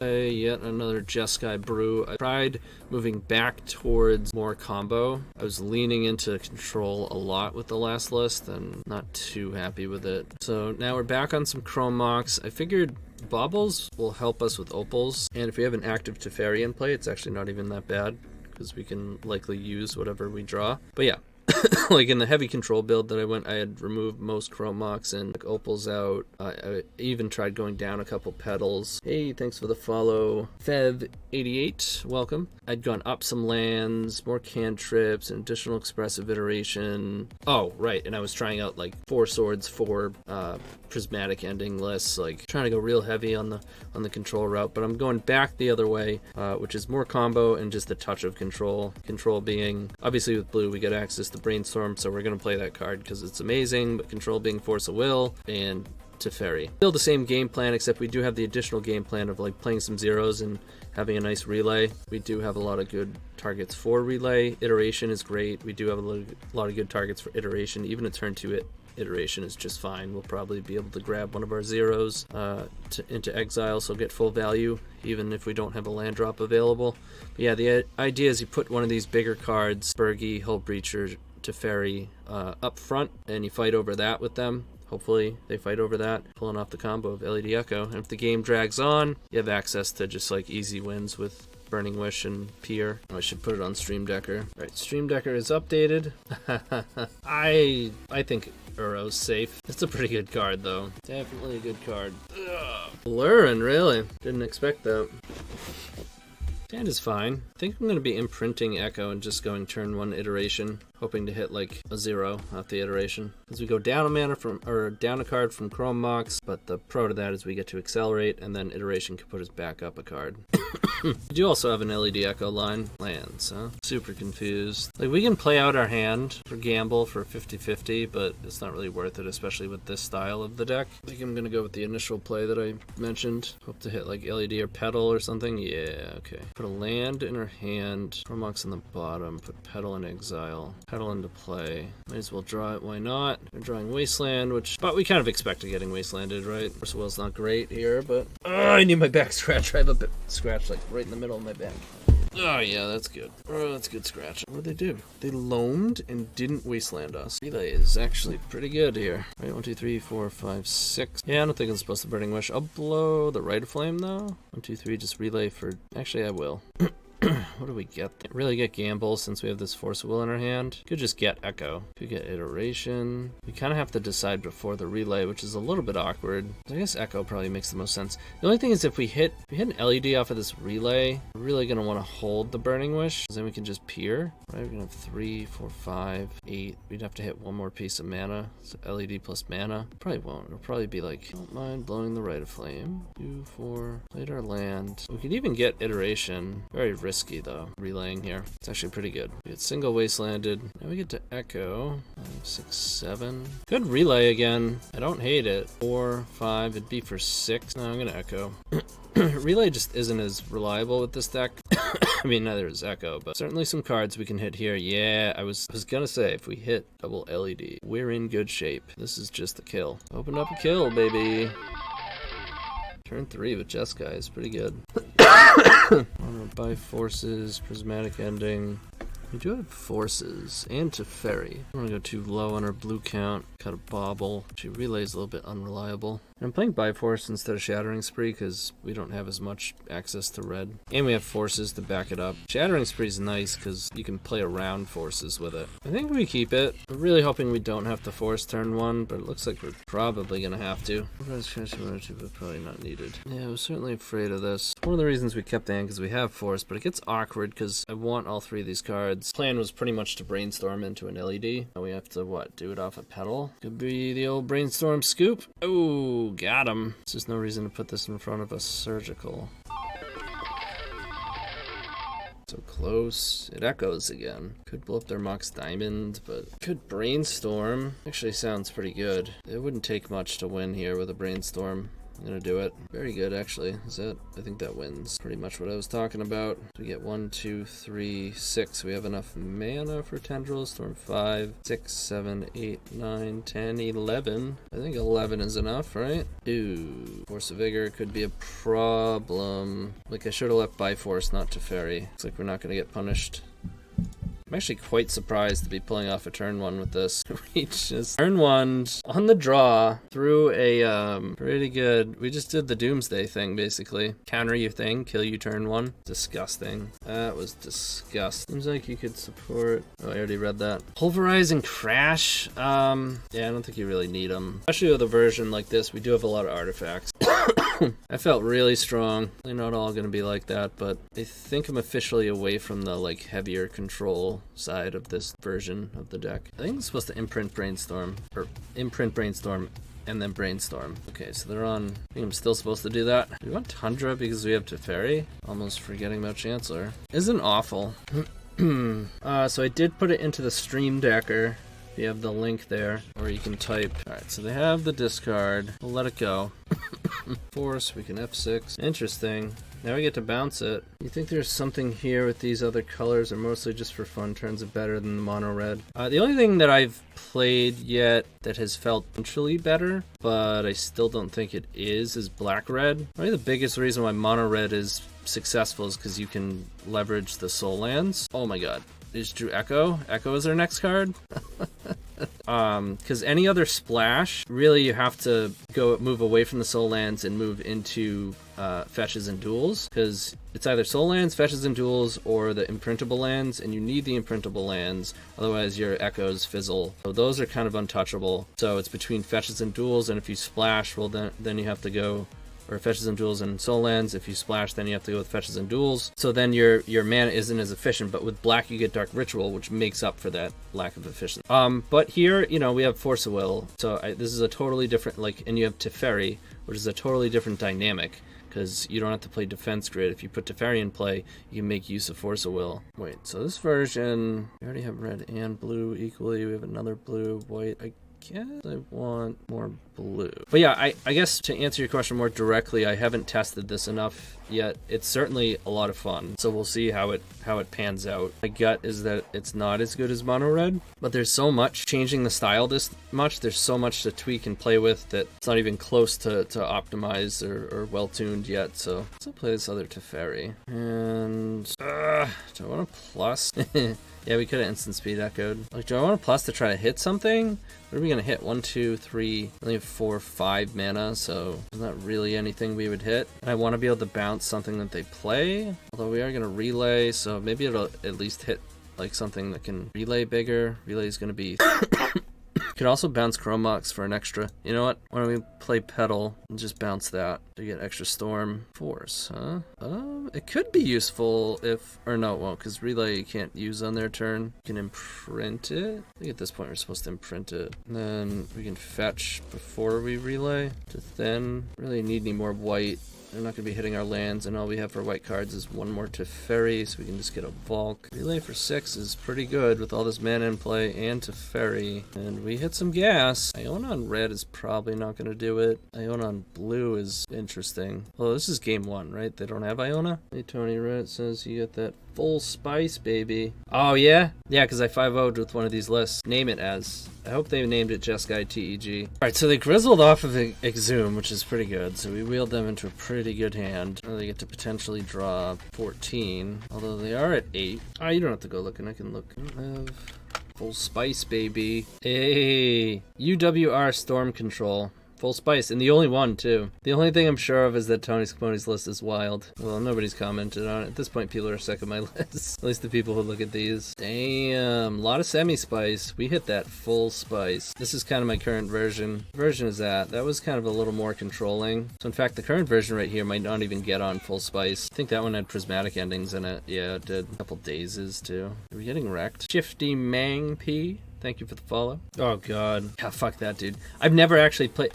Yet another Jeskai brew. I tried moving back towards more combo. I was leaning into control a lot with the last list and not too happy with it. So now we're back on some Chrome Mox. I figured Baubles will help us with Opals, and if we have an active Teferi in play, it's actually not even that bad because we can likely use whatever we draw. But yeah. Like in the heavy control build that I went, I had removed most Chrome Mox and like Opals out. I even tried going down a couple petals. Hey, thanks for the follow. Fev88, welcome. I'd gone up some lands, more cantrips, an additional expressive iteration. Oh, right, and I was trying out like 4 swords, 4 prismatic ending lists, like trying to go real heavy on the control route, but I'm going back the other way, which is more combo and just a touch of control. Control being, obviously with blue we get access to Brainstorm, so we're going to play that card because it's amazing, but control being Force of Will and Teferi. Still the same game plan, except we do have the additional game plan of like playing some zeros and having a nice relay. We do have a lot of good targets for relay. Iteration is great. We do have a lot of good targets for iteration. Even a turn 2 iteration is just fine. We'll probably be able to grab one of our zeros into exile, so get full value even if we don't have a land drop available. But yeah, the idea is you put one of these bigger cards, Bergy, Hull Breacher, Teferi, up front, and you fight over that with them. Hopefully they fight over that, pulling off the combo of LED Echo. And if the game drags on, you have access to just like easy wins with Burning Wish and Pier. I should put it on Stream Decker. All right, Stream Decker is updated. I think Uro's safe. It's a pretty good card though. Definitely a good card. Lurin, really? Didn't expect that. Sand is fine. I think I'm going to be imprinting Echo and just going turn 1 iteration, hoping to hit like a 0 off the iteration. As we go down a mana from, or down a card from Chrome Mox, but the pro to that is we get to accelerate, and then iteration can put us back up a card. We do also have an LED Echo line. Lands, huh? Super confused. Like, we can play out our hand for gamble for 50-50, but it's not really worth it, especially with this style of the deck. I think I'm going to go with the initial play that I mentioned. Hope to hit like LED or Petal or something. Yeah, okay. Put a land in her hand. Chrome Mox on the bottom. Put Petal in exile. Petal into play. Might as well draw it. Why not? We're drawing Wasteland, but we kind of expected getting Wastelanded, right? First of all, it's not great here, but I need my back scratch. I have a bit scratch like right in the middle of my back. Oh yeah, that's good. Oh, that's good scratch. What did they do? They loamed and didn't wasteland us. Relay is actually pretty good here. Right, 1, 2, 3, 4, 5, 6. Yeah, I don't think I'm supposed to Burning Wish. I'll blow the Rite of Flame though. 1, 2, 3, just relay for. Actually, I will. What do we get? Can't really get Gamble since we have this Force of Will in our hand. Could just get Echo. Could get Iteration. We kind of have to decide before the relay, which is a little bit awkward. I guess Echo probably makes the most sense. The only thing is if we hit an LED off of this relay, we're really going to want to hold the Burning Wish, because then we can just peer. Right, we're going to have 3, 4, 5, 8. We'd have to hit one more piece of mana. So LED plus mana. Probably won't. It'll probably be like, don't mind blowing the Rite of Flame. 2, 4, played our land. We could even get Iteration. Very risky though, relaying here. It's actually pretty good. We get single wastelanded. Now we get to Echo. 5, 6, 7. Good relay again. I don't hate it. 4, 5. It'd be for 6. No, I'm gonna Echo. Relay just isn't as reliable with this deck. I mean, neither is Echo, but certainly some cards we can hit here. Yeah, I was gonna say, if we hit double LED, we're in good shape. This is just the kill. Open up a kill, baby. Turn 3 with Jeskai is pretty good. Buy Forces, Prismatic Ending. We do have Forces and Teferi. I don't want to go too low on our blue count. Got a Bauble. Actually, Relay is a little bit unreliable. I'm playing Bifrost instead of Shattering Spree because we don't have as much access to red. And we have Forces to back it up. Shattering Spree is nice because you can play around Forces with it. I think we keep it. We're really hoping we don't have to force turn 1, but it looks like we're probably going to have to. But probably not needed. Yeah, I was certainly afraid of this. One of the reasons we kept the hand because we have Force, but it gets awkward because I want all 3 of these cards. Plan was pretty much to brainstorm into an LED. Now we have to, what, do it off a Petal? Could be the old brainstorm scoop. Oh, got him. There's no reason to put this in front of a surgical. So close. It echoes again. Could blow up their Mox Diamond, but could brainstorm. Actually sounds pretty good. It wouldn't take much to win here with a brainstorm. I'm gonna do it. Very good, actually. Is that? I think that wins. Pretty much what I was talking about. We get 1, 2, 3, 6. We have enough mana for Tendrils. Storm 5, 6, 7, 8, 9, 10, 11. I think 11 is enough, right? Ooh. Force of Vigor could be a problem. Like, I should have left Biforce, not Teferi. Looks like we're not gonna get punished. I'm actually quite surprised to be pulling off a turn 1 with this. We just turn 1 on the draw through a pretty good. We just did the Doomsday thing basically. Counter you thing, kill you turn 1. Disgusting. That was disgusting. Seems like you could support. Oh, I already read that. Pulverize and Crash. Yeah, I don't think you really need them, especially with a version like this. We do have a lot of artifacts. I felt really strong. They're not all going to be like that, but I think I'm officially away from the like heavier control side of this version of the deck. I think it's supposed to imprint Brainstorm, or imprint Brainstorm and then Brainstorm. Okay, so they're on. I think I'm still supposed to do that. Do we want Tundra because we have Teferi? Almost forgetting about Chancellor. Isn't awful. So I did put it into the Stream Decker. You have the link there, or you can type. Alright, so they have the discard. We'll let it go. Force, we can F6. Interesting. Now we get to bounce it. You think there's something here with these other colors, or mostly just for fun turns it better than the mono red? The only thing that I've played yet that has felt potentially better, but I still don't think it is black red. Probably the biggest reason why mono red is successful is because you can leverage the soul lands. Oh my god. They just drew Echo. Echo is our next card. Because any other splash, really you have to move away from the soul lands and move into fetches and duels. Because it's either soul lands, fetches and duels, or the imprintable lands, and you need the imprintable lands, otherwise your echoes fizzle. So those are kind of untouchable. So it's between fetches and duels, and if you splash, well then you have to go. Or fetches and duels and soul lands. If you splash, then you have to go with fetches and duels. So then your mana isn't as efficient, but with black you get Dark Ritual, which makes up for that lack of efficiency. But here, we have Force of Will. So this is a totally different, and you have Teferi, which is a totally different dynamic, because you don't have to play Defense Grid. If you put Teferi in play, you can make use of Force of Will. Wait, so this version, we already have red and blue equally. We have another blue, white. I guess I want more blue. But yeah, I guess to answer your question more directly, I haven't tested this enough yet. It's certainly a lot of fun, so we'll see how it pans out. My gut is that it's not as good as mono red, but there's so much changing the style this much. There's so much to tweak and play with that it's not even close to optimize or well tuned yet. So let's play this other Teferi. And do I want a plus? Yeah, we could have instant speed echoed. Do I want a plus to try to hit something? What are we gonna hit? 1, 2, 3. I only have 4, 5 mana, so there's not really anything we would hit. And I want to be able to bounce something that they play. Although we are gonna relay, so maybe it'll at least hit like something that can relay bigger. Relay is gonna be. Could also bounce Chromox for an extra. You know what? Why don't we play Petal and just bounce that to get extra Storm Force, huh? It could be useful or no, it won't, because Relay you can't use on their turn. You can imprint it. I think at this point we're supposed to imprint it. And then we can fetch before we relay to thin. Really need any more white. They're not going to be hitting our lands, and all we have for white cards is one more Teferi, so we can just get a Volk. Relay for 6 is pretty good with all this mana in play and Teferi. And we hit some gas. Iona on red is probably not going to do it. Iona on blue is interesting. Well, this is game 1, right? They don't have Iona? Hey, Tony Red says you get that full spice, baby. Oh, yeah? Yeah, because I 5-0'd with one of these lists. Name it as. I hope they named it Jeskai TEG. Alright, so they grizzled off of Exhume, which is pretty good. So we wheeled them into a pretty good hand. They get to potentially draw 14, although they are at 8. Oh, you don't have to go looking. I can look. I don't have full spice, baby. Hey, UWR Storm Control. Full spice, and the only one, too. The only thing I'm sure of is that TonyScapone's list is wild. Well, nobody's commented on it. At this point, people are sick of my list. At least the people who look at these. Damn, a lot of semi-spice. We hit that full spice. This is kind of my current version. What version is that? That was kind of a little more controlling. So in fact, the current version right here might not even get on full spice. I think that one had prismatic endings in it. Yeah, it did. A couple dazes, too. Are we getting wrecked? Shifty Mang P. Thank you for the follow. Oh, God. Yeah, fuck that, dude. I've never actually played...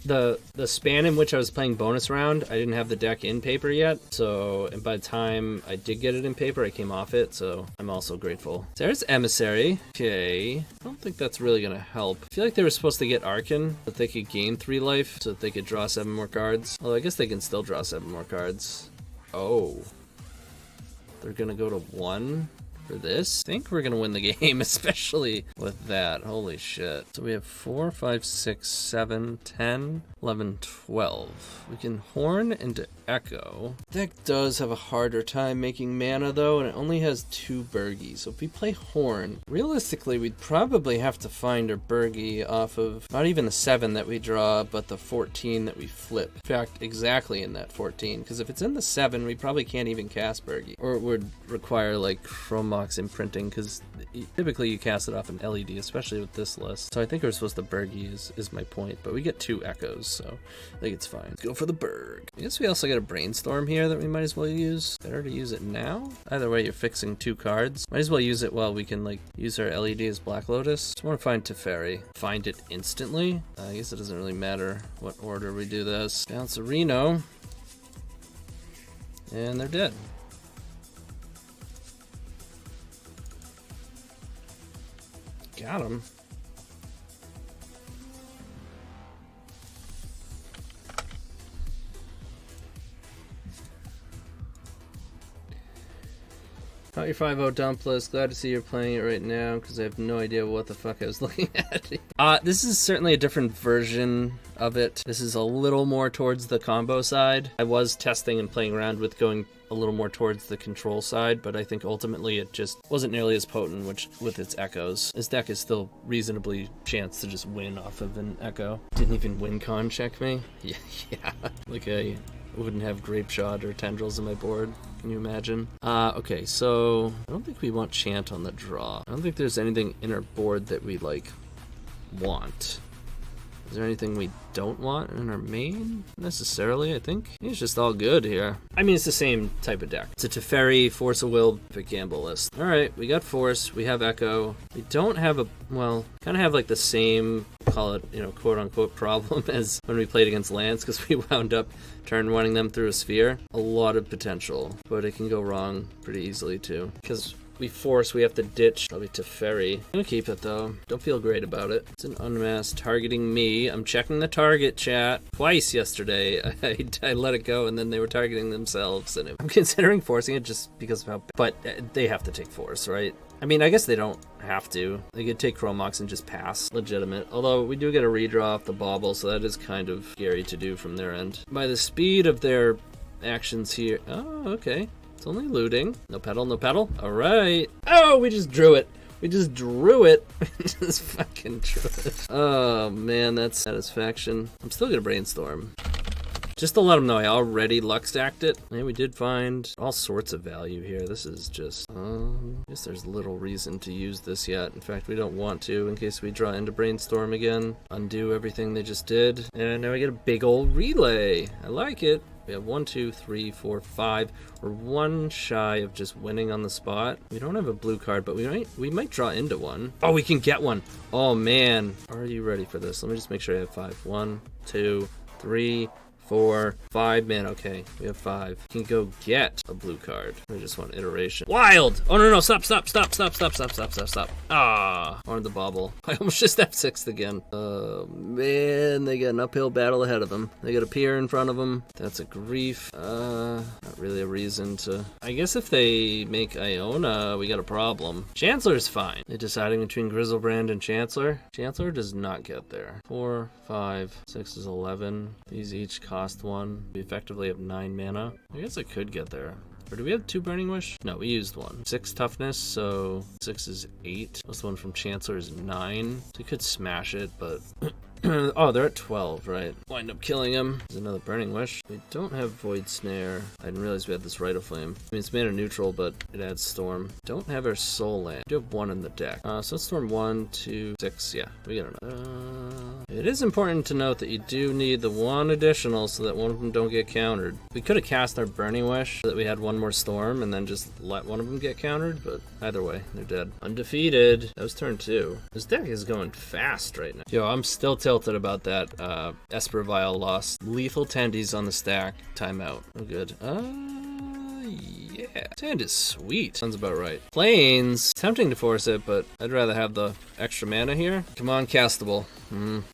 the span in which I was playing bonus round, I didn't have the deck in paper yet. So, and by the time I did get it in paper, I came off it. So I'm also grateful. There's Emissary. Okay. I don't think that's really going to help. I feel like they were supposed to get Arcan, that they could gain 3 life so that they could draw 7 more cards. Well, I guess they can still draw 7 more cards. Oh. They're going to go to 1 for this. I think we're going to win the game, especially with that. Holy shit. So we have 4, 5, 6, 7, 10, 11, 12. We can Horn into Echo. Deck does have a harder time making mana though, and it only has 2 Burgies. So if we play Horn, realistically we'd probably have to find a Burgie off of not even the 7 that we draw, but the 14 that we flip. In fact, exactly in that 14, because if it's in the 7, we probably can't even cast Burgie. Or it would require like Chromox imprinting, because typically you cast it off an LED, especially with this list. So I think we're supposed to Burgie is my point, but we get 2 Echoes, so I think it's fine. Let's go for the Burg. I guess we also get a Brainstorm here that we might as well use. Better to use it now? Either way, you're fixing 2 cards. Might as well use it while we can like use our LED as Black Lotus. Just want to find Teferi. Find it instantly? I guess it doesn't really matter what order we do this. Bounce a Reno. And they're dead. Got him. Not your 5-0 Dumpless. Glad to see you're playing it right now because I have no idea what the fuck I was looking at. This is certainly a different version of it. This is a little more towards the combo side. I was testing and playing around with going a little more towards the control side, but I think ultimately it just wasn't nearly as potent with its Echoes. This deck is still reasonably chanced to just win off of an Echo. Didn't even win con check me? Yeah. Like I wouldn't have Grape Shot or Tendrils in my board. Can you imagine? Okay, so I don't think we want Chant on the draw. I don't think there's anything in our board that we like want. Is there anything we don't want in our main, necessarily, I think? It's just all good here. I mean, it's the same type of deck. It's a Teferi, Force of Will, pick Gamble list. Alright, we got Force, we have Echo. We don't have well, kind of have like the same, call it, quote-unquote problem as when we played against lands, because we wound up turn running them through a sphere. A lot of potential, but it can go wrong pretty easily, too. Because we have to ditch probably Teferi. I'm gonna keep it though. Don't feel great about it. It's an unmask targeting me. I'm checking the target chat twice yesterday. I let it go and then they were targeting themselves, and I'm considering forcing it just because of how. But they have to take Force, right? I mean, I guess they don't have to. They could take Chromox and just pass. Legitimate. Although we do get a redraw off the bauble, so that is kind of scary to do from their end. By the speed of their actions here. Oh, okay. It's only looting. No pedal, no pedal. All right. Oh, we just drew it. We just drew it. Just fucking drew it. Oh, man, that's satisfaction. I'm still going to Brainstorm. Just to let them know, I already luck stacked it. And we did find all sorts of value here. This is just, I guess there's little reason to use this yet. In fact, we don't want to in case we draw into Brainstorm again. Undo everything they just did. And now we get a big old relay. I like it. We have 1, 2, 3, 4, 5. We're 1 shy of just winning on the spot. We don't have a blue card, but we might draw into one. Oh, we can get one. Oh, man. Are you ready for this? Let me just make sure I have 5. 1, 2, 3, 4, 5. Man, okay. We have 5. We can go get a blue card. We just want iteration. Wild! Oh, no. Stop. Ah, wanted the bobble. I almost just F6'd again. Oh, man. They got an uphill battle ahead of them. They got a pier in front of them. That's a grief. Not really a reason to. I guess if they make Iona, we got a problem. Chancellor's fine. They're deciding between Grizzlebrand and Chancellor. Chancellor does not get there. 4, 5, 6 is 11. These each cost 1. We effectively have 9 mana. I guess I could get there. Or do we have 2 Burning Wish? No, we used 1. 6 toughness, so 6 is 8. Plus the one from Chancellor is 9. So we could smash it, but oh, they're at 12, right? Wind up killing him. There's another Burning Wish. We don't have Void Snare. I didn't realize we had this Rite of Flame. I mean, it's mana neutral, but it adds Storm. Don't have our Soul Land. We do have 1 in the deck. So let's Storm 1, 2, 6. Yeah, we got another. It is important to note that you do need the one additional so that one of them don't get countered. We could have cast our Burning Wish so that we had one more storm and then just let one of them get countered, but either way, they're dead. Undefeated. That was turn 2. This deck is going fast right now. Yo, I'm still tilted about that Esper Vial loss. Lethal Tendies on the stack. Timeout. Oh, good. Yeah. Sand is sweet. Sounds about right. Plains. Tempting to force it, but I'd rather have the extra mana here. Come on, castable.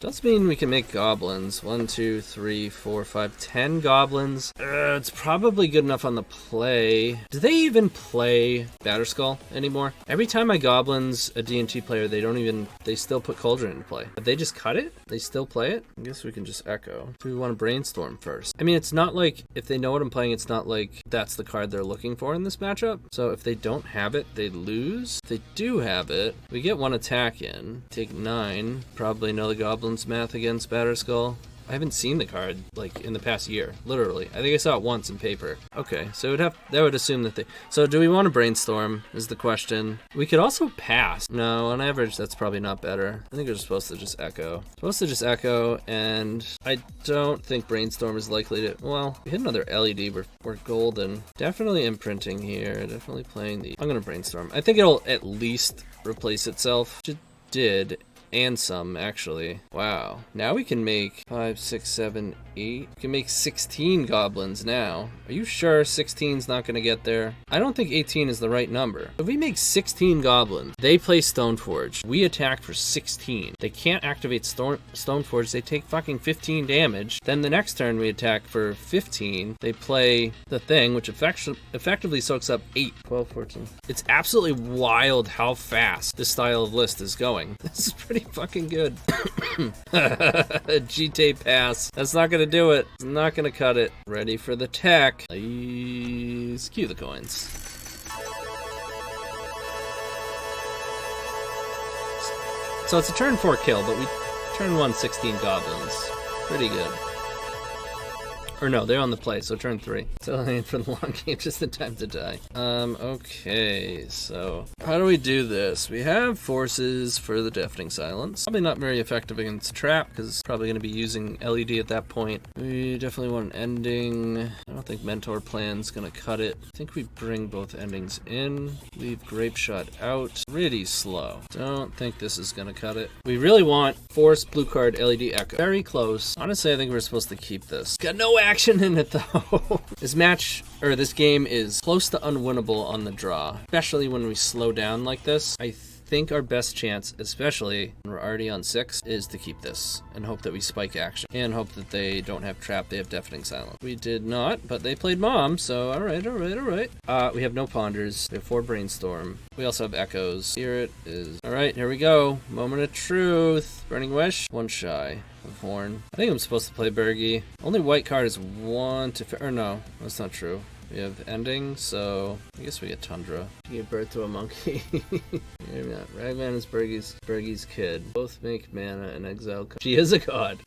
Does mean we can make goblins. 1, 2, 3, 4, 5, 10 goblins. It's probably good enough on the play. Do they even play Batterskull anymore? Every time I goblins a D&T player, they still put Cauldron into play. But they just cut it? They still play it? I guess we can just echo. Do we want to brainstorm first? I mean, it's not like, if they know what I'm playing, it's not like that's the card they're looking for in this matchup. So if they don't have it, they lose. If they do have it, we get 1 attack in. Take 9. Probably know the Goblin's math against Batterskull. I haven't seen the card, like, in the past year. Literally. I think I saw it once in paper. Okay, so that would assume that they... So do we want to brainstorm, is the question. We could also pass. No, on average, that's probably not better. I think we're supposed to just echo. And I don't think brainstorm is likely to... Well, we hit another LED, we're golden. Definitely imprinting here. Definitely playing the... I'm going to brainstorm. I think it'll at least replace itself. It did... And some, actually. Wow. Now we can make 5, 6, 7, 8. We can make 16 goblins now. Are you sure 16's not going to get there? I don't think 18 is the right number. If we make 16 goblins, they play Stoneforge. We attack for 16. They can't activate Stoneforge. They take fucking 15 damage. Then the next turn we attack for 15. They play the thing, which effectively soaks up 8, 12, 14. It's absolutely wild how fast this style of list is going. This is pretty fucking good. GT pass. That's not gonna do it. It's not gonna cut it. Ready for the tech. Please cue the coins. So it's a turn 4 kill, but we turn 1 16 goblins. Pretty good. Or no, they're on the play, so turn 3. So I mean, for the long game, just in time to die. Okay, so how do we do this? We have forces for the Deafening Silence. Probably not very effective against Trap, because it's probably going to be using LED at that point. We definitely want an ending. I don't think Mentor Plan's going to cut it. I think we bring both endings in. Leave Grape Shot out. Pretty slow. Don't think this is going to cut it. We really want Force, Blue Card, LED Echo. Very close. Honestly, I think we're supposed to keep this. Got no action in it though. This game is close to unwinnable on the draw, especially when we slow down like this. I think our best chance, especially when we're already on 6, is to keep this and hope that we spike action and hope that they don't have Trap, they have Deafening Silence. We did not, but they played Mom, so all right. We have no Ponders. We have 4 Brainstorm. We also have Echoes. Here it is. All right, here we go. Moment of truth. Burning Wish. 1 shy of Horn. I think I'm supposed to play Bergie. Only white card is 1 to... Or no, that's not true. We have Ending, so I guess we get Tundra. She gave birth to a monkey. Maybe not. Ragman is Bergie's kid. Both make mana and exile. She is a god.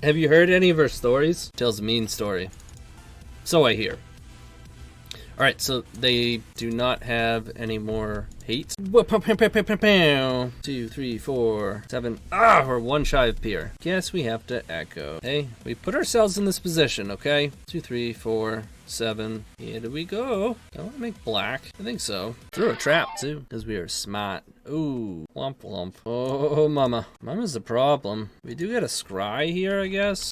Have you heard any of her stories? Tells a mean story. So I hear. Alright, so they do not have any more hate. 2, 3, 4, 7. We're 1 shy of Pier. Guess we have to echo. Hey, we put ourselves in this position, okay? 2, 3, 4, 7. Here do we go. I want to make black. I think so. Throw a trap too, because we are smart. Ooh, womp womp. Oh, mama. Mama's the problem. We do get a scry here, I guess.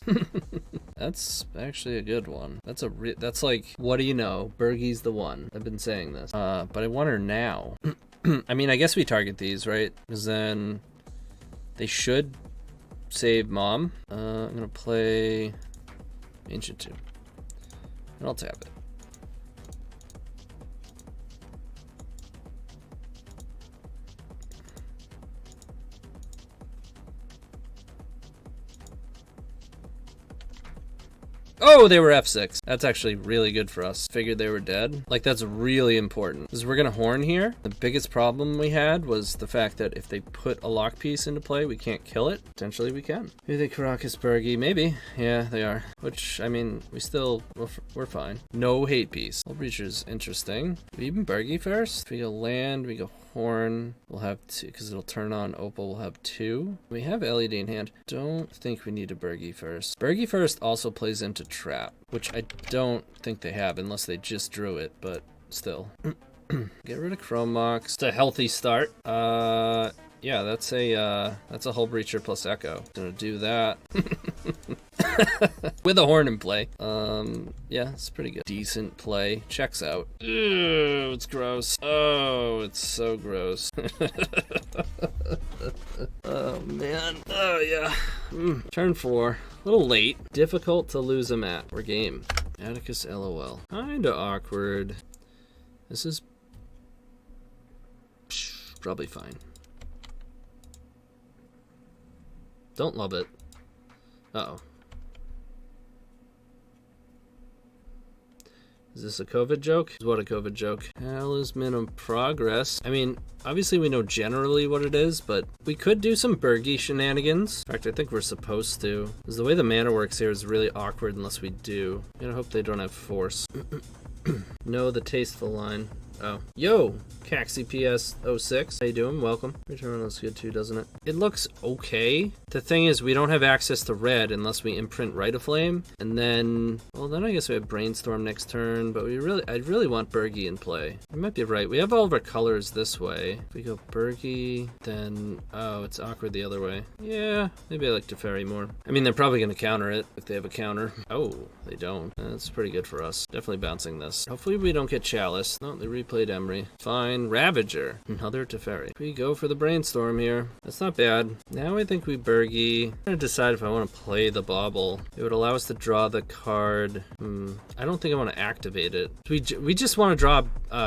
That's actually a good one. That's like, what do you know? Bergie's the one. I've been saying this. But I want her now. I mean, I guess we target these, right? Because then they should save Mom. I'm gonna play Ancient 2. And I'll tap it. Oh, they were F6. That's actually really good for us. Figured they were dead. Like, that's really important. Because we're gonna horn here. The biggest problem we had was the fact that if they put a lock piece into play, we can't kill it. Potentially we can. Do they Caracas Bergie? Maybe. Yeah, they are. Which, I mean, we're fine. No hate piece. Hull Breacher's interesting. Do we even Bergie first? If we go land, we go horn, we'll have 2, because it'll turn on Opal, we'll have 2. We have LED in hand. Don't think we need a Bergie first. Bergie first also plays into trap, which I don't think they have unless they just drew it, but still. Get rid of Chrome Mox. It's a healthy start. Yeah, that's a Hull Breacher plus Echo. Gonna do that. With a horn in play. Yeah, it's pretty good. Decent play. Checks out. Ew, it's gross. Oh, it's so gross. Oh, man. Oh, yeah. Turn 4. A little late. Difficult to lose a mat. We're game. Atticus LOL. Kinda awkward. This is probably fine. Don't love it. Uh-oh. Is this a COVID joke? What a COVID joke. Talisman of Progress. I mean, obviously we know generally what it is, but we could do some Bergie shenanigans. In fact, I think we're supposed to. Because the way the mana works here is really awkward unless we do. I'm gonna hope they don't have force. No, the tasteful line. Oh. Yo! Caxi PS06. How you doing? Welcome. Return looks good too, doesn't it? It looks okay. The thing is, we don't have access to red unless we imprint Rite of Flame. And then, well, then I guess we have Brainstorm next turn, but I'd really want Bergie in play. You might be right. We have all of our colors this way. If we go Bergie, then, oh, it's awkward the other way. Yeah, maybe I like Teferi more. I mean, they're probably going to counter it if they have a counter. Oh, they don't. That's pretty good for us. Definitely bouncing this. Hopefully we don't get Chalice. No, they replayed Emery. Fine. Ravager. Another Teferi. We go for the Brainstorm here. That's not bad. Now I think we Bergie. I'm going to decide if I want to play the Bauble. It would allow us to draw the card. I don't think I want to activate it. We just want to draw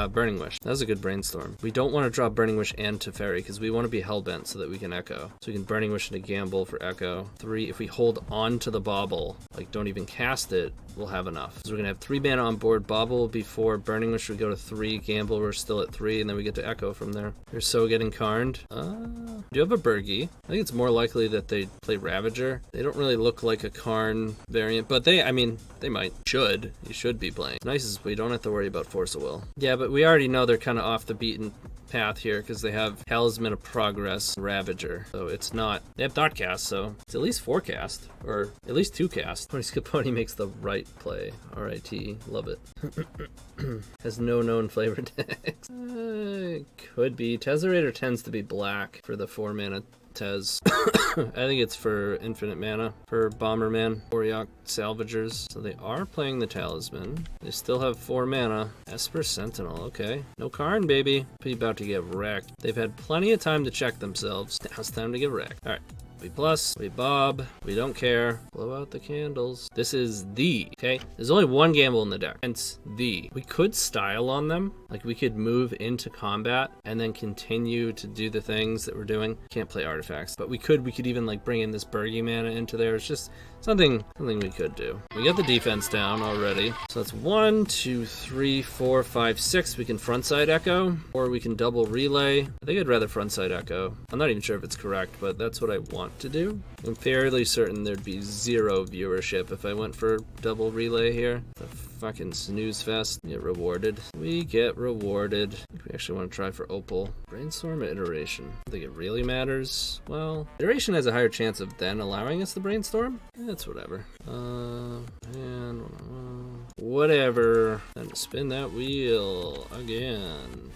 Burning Wish. That was a good Brainstorm. We don't want to draw Burning Wish and Teferi because we want to be Hellbent so that we can Echo. So we can Burning Wish into Gamble for Echo. 3, if we hold on to the Bauble, like don't even cast it, we'll have enough. So we're going to have 3 mana on board. Bauble will be 4. Burning Wish would go to 3. Gamble, we're still at 3. And then we get to Echo from there. You're so getting Karned. Do you have a Bergie? I think it's more likely that they play Ravager. They don't really look like a Karn variant, but I mean, they might. You should be playing. Nice is we don't have to worry about Force of Will. Yeah, but we already know they're kind of off the beaten path here because they have Talisman of Progress, Ravager. So it's not, they have Thought Cast, so it's at least 4 cast, or at least 2 cast. TonyScapone makes the right play. R-I-T, love it. Has no known flavor text. Could be. Tezzerator tends to be black for the 4 mana Tez. I think it's for infinite mana for Bomberman, Oriok, Salvagers. So they are playing the Talisman. They still have 4 mana. Esper Sentinel, okay. No Karn, baby. Be about to get wrecked. They've had plenty of time to check themselves. Now it's time to get wrecked. Alright. We plus, we bob, we don't care. Blow out the candles. This is the, okay? There's only 1 gamble in the deck. Hence the. We could style on them. Like we could move into combat and then continue to do the things that we're doing. Can't play artifacts, but we could even like bring in this Bergie mana into there. It's just something we could do. We got the defense down already. So that's 1, 2, 3, 4, 5, 6. We can frontside Echo or we can double relay. I think I'd rather frontside Echo. I'm not even sure if it's correct, but that's what I want to do. I'm fairly certain there'd be 0 viewership if I went for double relay here. The fucking snooze fest. Get rewarded. We get rewarded. I think we actually want to try for Opal. Brainstorm or Iteration? I think it really matters. Well, Iteration has a higher chance of then allowing us the Brainstorm. It's whatever. And whatever. Time to spin that wheel again.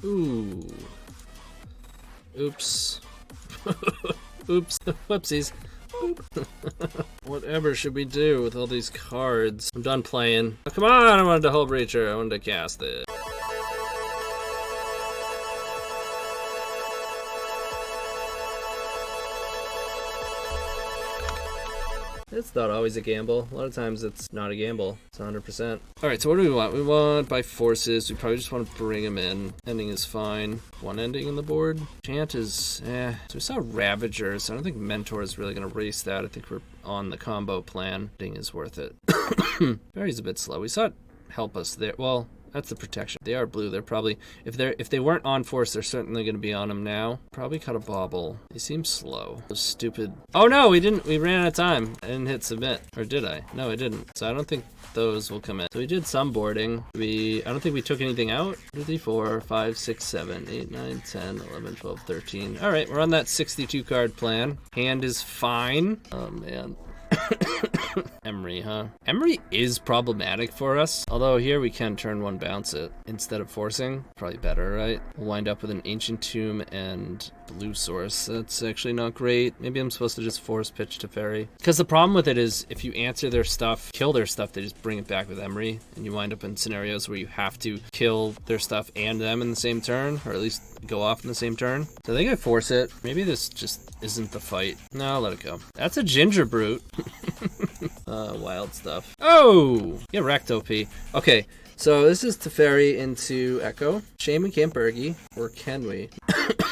Ooh. Oops. Oops. Whoopsies. Whatever should we do with all these cards? I'm done playing. Oh, come on, I wanted to Hull Breacher. I wanted to cast it. It's not always a gamble. A lot of times it's not a gamble. It's 100%. All right, so what do we want? We want by forces. We probably just want to bring them in. Ending is fine. One ending in the board. Chant is, So we saw Ravager, so I don't think Mentor is really going to race that. I think we're on the combo plan. Ending is worth it. Fairy's a bit slow. We saw it help us there. Well, that's the protection. They are blue. They're probably, if they weren't on force, they're certainly going to be on them now. Probably cut a bobble. They seem slow. Those stupid. Oh no, we didn't. We ran out of time. I didn't hit submit, or did I? No, I didn't. So I don't think those will come in. So we did some boarding. I don't think we took anything out. 2, 3, 4, 5, 6, 7, 8, 9, 10, 11, 12, 13. All right, we're on that 62 card plan. Hand is fine. Oh man. Emery, huh? Emery is problematic for us. Although here we can turn one, bounce it instead of forcing. Probably better, right? We'll wind up with an Ancient Tomb and blue source. That's actually not great. Maybe I'm supposed to just force pitch to Fairy. Because the problem with it is if you answer their stuff, kill their stuff, they just bring it back with Emery. And you wind up in scenarios where you have to kill their stuff and them in the same turn. Or at least go off in the same turn. So I think I force it. Maybe this just isn't the fight. No, I'll let it go. That's a Ginger Brute. Wild stuff. Oh! Yeah, wrecked OP. Okay, so this is Teferi into Echo. Shame we can't Bergie. Or can we?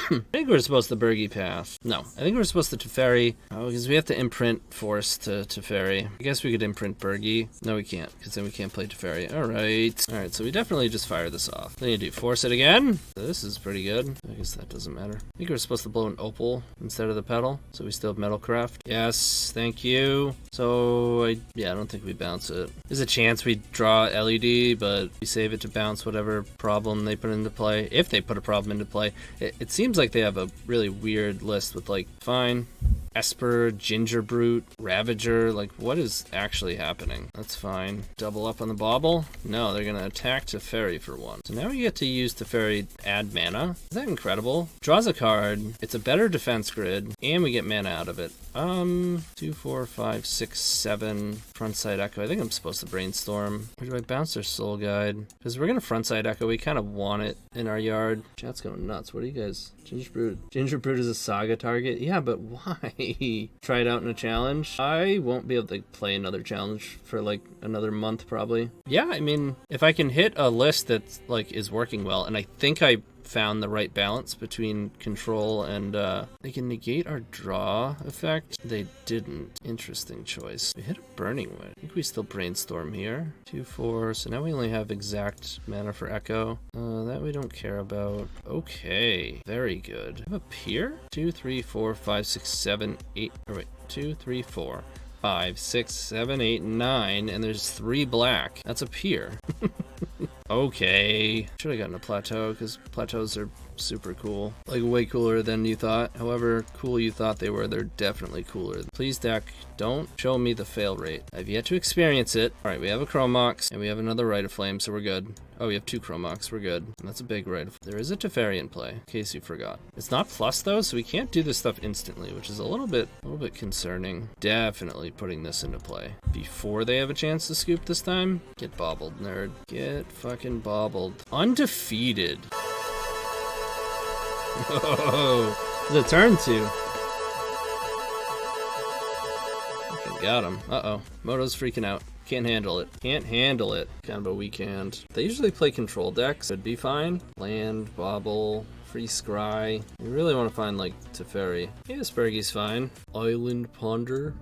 I think we're supposed to Bergie pass. No, I think we're supposed to Teferi. Oh, because we have to imprint Force to Teferi. I guess we could imprint Bergie. No, we can't, because then we can't play Teferi. Alright, so we definitely just fire this off. Then you do Force it again. This is pretty good. I guess that doesn't matter. I think we're supposed to blow an Opal instead of the Petal, so we still have Metalcraft. Yes, thank you. So, I don't think we bounce it. There's a chance we draw LED, but we save it to bounce whatever problem they put into play. If they put a problem into play. It seems like they have a really weird list with like fine, Esper, Ginger Brute, Ravager. Like what is actually happening? That's fine. Double up on the bauble? No, they're gonna attack Teferi for 1. So now we get to use Teferi add mana. Is that incredible? Draws a card. It's a better defense grid, and we get mana out of it. 2, 4, 5, 6, 7. Frontside Echo. I think I'm supposed to brainstorm. Or do I bounce their Soul Guide? Because we're gonna frontside Echo. We kind of want it in our yard. Chat's going nuts. What do you guys? Ginger Brute. Ginger Brute is a saga target? Yeah, but why? Try it out in a challenge? I won't be able to play another challenge for like another month probably. Yeah, I mean, if I can hit a list that like is working well, and I think I found the right balance between control and they can negate our draw effect. They didn't. Interesting choice. We hit a Burning Wind. I think we still brainstorm here. 2, 4. So now we only have exact mana for Echo. That we don't care about. Okay. Very good. Have a Pier? 2, 3, 4, 5, 6, 7, 8. Oh wait. 2, 3, 4, 5, 6, 7, 8, 9. And there's 3 black. That's a Pier. Okay. Should have gotten a Plateau, because Plateaus are super cool. Like, way cooler than you thought. However cool you thought they were, they're definitely cooler. Please, deck, don't show me the fail rate. I've yet to experience it. Alright, we have a Chromox, and we have another Rite of Flame, so we're good. Oh, we have 2 Chromox, we're good. And that's a big Rite of Flame. There is a Teferi in play, in case you forgot. It's not plus, though, so we can't do this stuff instantly, which is a little bit concerning. Definitely putting this into play. Before they have a chance to scoop this time, get bobbled, nerd. Get fucking bobbled. Undefeated. Oh, it's a turn 2. Okay, got him. Uh-oh. Moto's freaking out. Can't handle it. Can't handle it. Kind of a weak hand. They usually play control decks. It'd be fine. Land, bobble, free scry. You really want to find, like, Teferi. Yeah, Spurgie's fine. Island Ponder.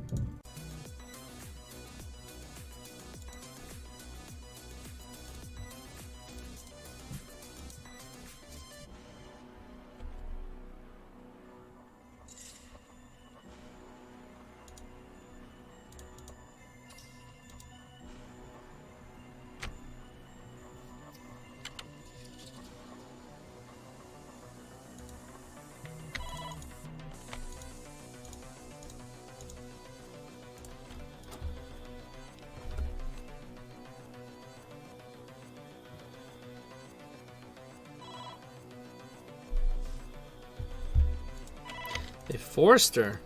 They forced her.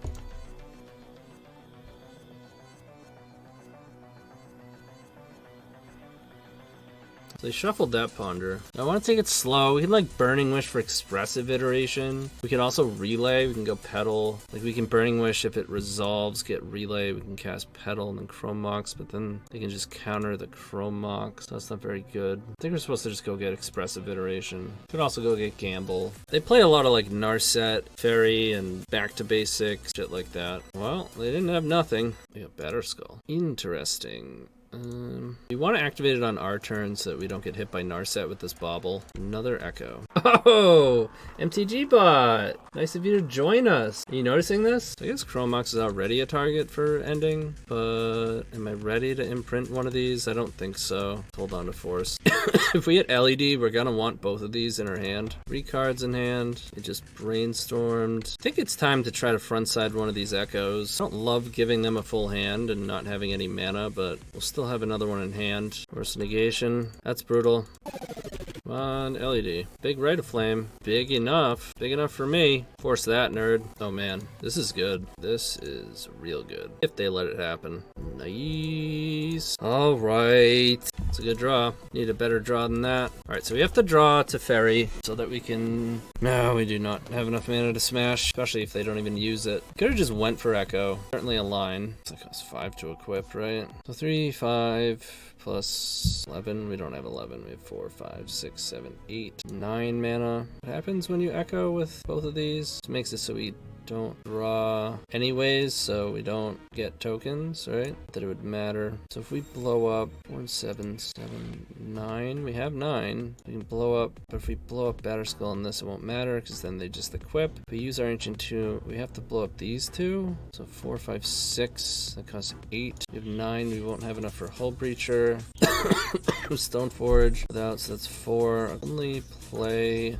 So they shuffled that Ponder. I want to take it slow. We can like Burning Wish for expressive iteration. We can also relay. We can go Petal. Like we can Burning Wish if it resolves, get relay. We can cast Petal and then Chrome Mox, but then they can just counter the Chrome Mox. So that's not very good. I think we're supposed to just go get expressive iteration. Could also go get Gamble. They play a lot of like Narset, Fairy, and Back to Basics, shit like that. Well, they didn't have nothing. They got Batterskull. Interesting. We want to activate it on our turn so that we don't get hit by Narset with this Bobble. Another Echo. Oh, MTG bot! Nice of you to join us. Are you noticing this? I guess Chromox is already a target for ending, but am I ready to imprint one of these? I don't think so. Hold on to Force. If we hit LED, we're gonna want both of these in our hand. 3 cards in hand. It just brainstormed. I think it's time to try to frontside one of these Echoes. I don't love giving them a full hand and not having any mana, but we'll still have another one in hand. Force negation. That's brutal. Come on, LED. Big Rite of Flame. Big enough. Big enough for me. Force that, nerd. Oh man, this is good. This is real good. If they let it happen. Nice. Alright. It's a good draw. Need a better draw than that. Alright, so we have to draw to Fairy so that we can... No, we do not have enough mana to smash, especially if they don't even use it. Could have just went for Echo. Certainly a line. It's like costs 5 to equip, right? So 3, 5... plus 11. We don't have 11. We have 4, 5, 6, 7, 8, 9 mana. What happens when you Echo with both of these? It makes it so we don't draw anyways, so we don't get tokens, right? That it would matter. So if we blow up 4, 7, 7, 9, we have 9. We can blow up, but if we blow up Batterskull on this, it won't matter because then they just equip. If we use our Ancient 2, we have to blow up these two. So 4, 5, 6, that costs 8. We have 9, we won't have enough for Hull Breacher. Stoneforge without, so that's 4. Only play.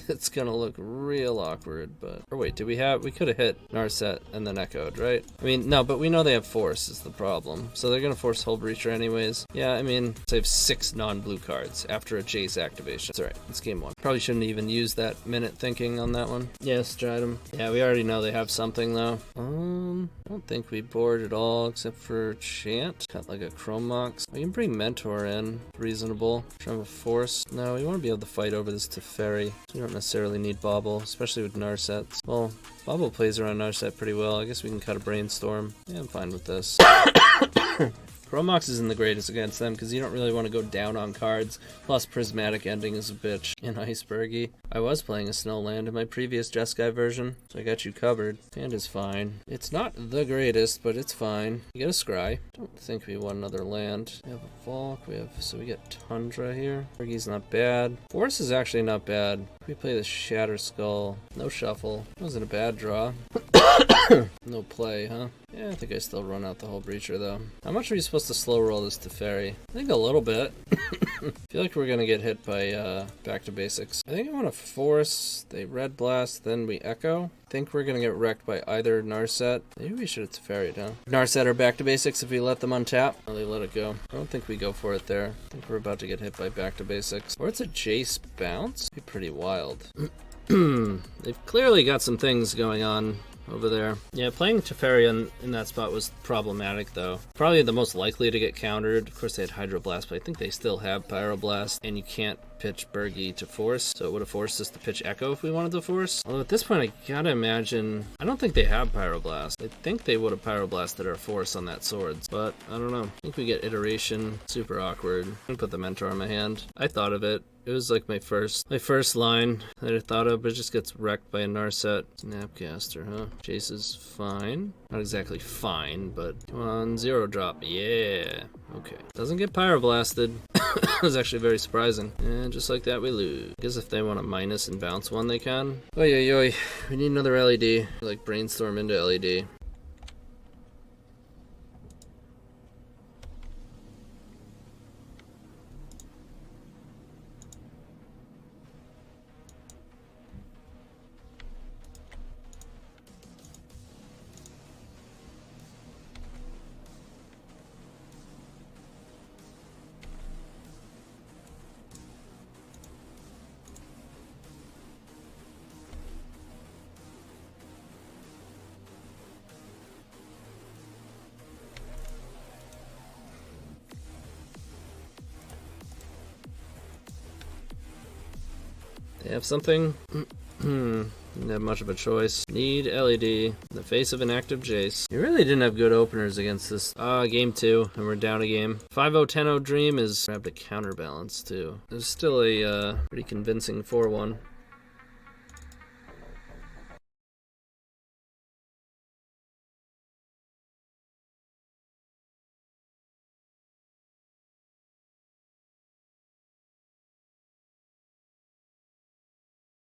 It's gonna look real awkward, but... Or wait, we could have hit Narset and then Echoed, right? I mean, no, but we know they have Force is the problem. So they're gonna force Hull Breacher anyways. Yeah, I mean, they have 6 non-blue cards after a Jace activation. It's alright, it's game 1. Probably shouldn't even use that minute thinking on that one. Yes, tried them. Yeah, we already know they have something though. I don't think we board at all except for Chant. Got like a Chrome Mox. We can bring Mentor in. Reasonable. Try with Force. No, we want to be able to fight over this Teferi. So we don't necessarily need Bobble, especially with Narsets. Well, Bobble plays around Narset pretty well. I guess we can cut a Brainstorm. Yeah, I'm fine with this. Chromox isn't the greatest against them because you don't really want to go down on cards. Plus, Prismatic Ending is a bitch in Icebergy. I was playing a Snowland in my previous Jeskai version, so I got you covered. And is fine. It's not the greatest, but it's fine. You get a Scry. Don't think we want another land. We have a Volk. So we get Tundra here. Fergie's not bad. Force is actually not bad. We play the Shatter Skull. No shuffle. Wasn't a bad draw. No play, huh? Yeah, I think I still run out the Hull Breacher, though. How much are you supposed to slow roll this Teferi? I think a little bit. I feel like we're gonna get hit by Back to Basics. I think I want to force. They Red Blast, then we Echo. I think we're gonna get wrecked by either Narset. Maybe we should have Teferi'd, huh? Narset or Back to Basics if we let them untap. Oh, they let it go. I don't think we go for it there. I think we're about to get hit by Back to Basics. Or it's a Jace bounce? It'd be pretty wild. They've clearly got some things going on over there. Yeah, playing Teferi in that spot was problematic, though. Probably the most likely to get countered. Of course, they had Hydroblast, but I think they still have Pyroblast, and you can't pitch Bergie to Force, so it would have forced us to pitch Echo if we wanted to Force. Although at this point, I gotta imagine... I don't think they have Pyroblast. I think they would have Pyroblasted our Force on that Swords, but I don't know. I think we get Iteration. Super awkward. I'm gonna put the Mentor in my hand. I thought of it. It was like my first line that I thought of, but it just gets wrecked by a Narset. Snapcaster, huh? Jace is fine. Not exactly fine, but come on, 0 drop. Yeah. Okay. Doesn't get Pyroblasted. That was actually very surprising. And just like that, we lose. I guess if they want to minus and bounce one, they can. Oi, oi, oi. We need another LED. Like Brainstorm into LED. Have something? Didn't have much of a choice. Need LED in the face of an active Jace. You really didn't have good openers against this. Game 2, and we're down a game. 5-0, 10-0 Dream is grabbed a counterbalance too. It was still a pretty convincing 4-1.